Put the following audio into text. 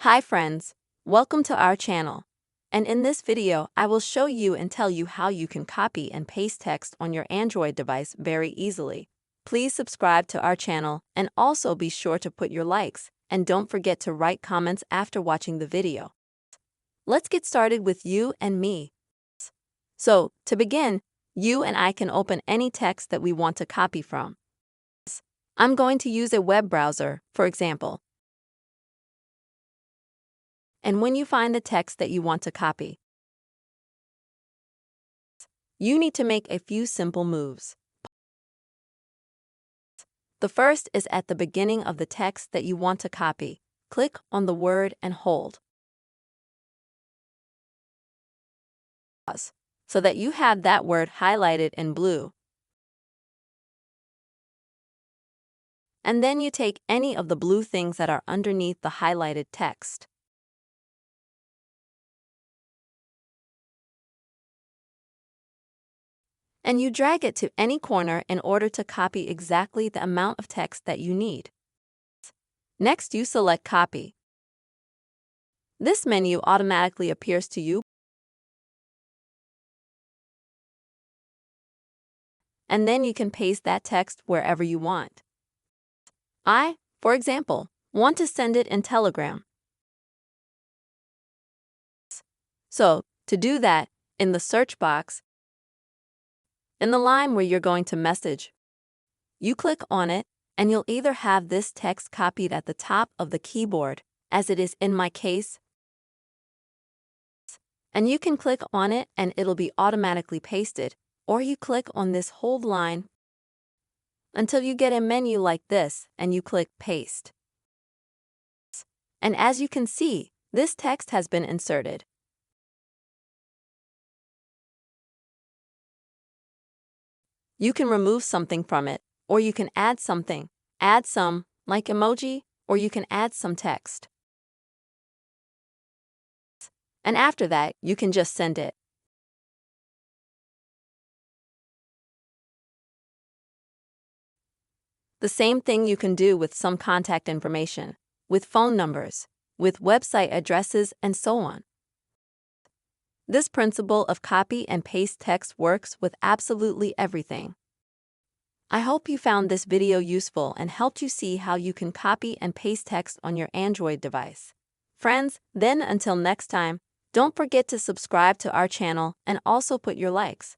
Hi friends, welcome to our channel. And in this video, I will show you and tell you how you can copy and paste text on your Android device very easily. Please subscribe to our channel and also be sure to put your likes and don't forget to write comments after watching the video. Let's get started with you and me. So, to begin, you and I can open any text that we want to copy from. I'm going to use a web browser, for example. And when you find the text that you want to copy, you need to make a few simple moves. The first is at the beginning of the text that you want to copy. Click on the word and hold, so that you have that word highlighted in blue. And then you take any of the blue things that are underneath the highlighted text. And you drag it to any corner in order to copy exactly the amount of text that you need. Next, you select Copy. This menu automatically appears to you, and then you can paste that text wherever you want. I, for example, want to send it in Telegram. So, to do that, in the search box, in the line where you're going to message, you click on it, and you'll either have this text copied at the top of the keyboard, as it is in my case, and you can click on it and it'll be automatically pasted, or you click on this hold line until you get a menu like this and you click Paste. And as you can see, this text has been inserted. You can remove something from it, or you can add something. Add some, like emoji, or you can add some text. And after that, you can just send it. The same thing you can do with some contact information, with phone numbers, with website addresses, and so on. This principle of copy and paste text works with absolutely everything. I hope you found this video useful and helped you see how you can copy and paste text on your Android device. Friends, then until next time, don't forget to subscribe to our channel and also put your likes.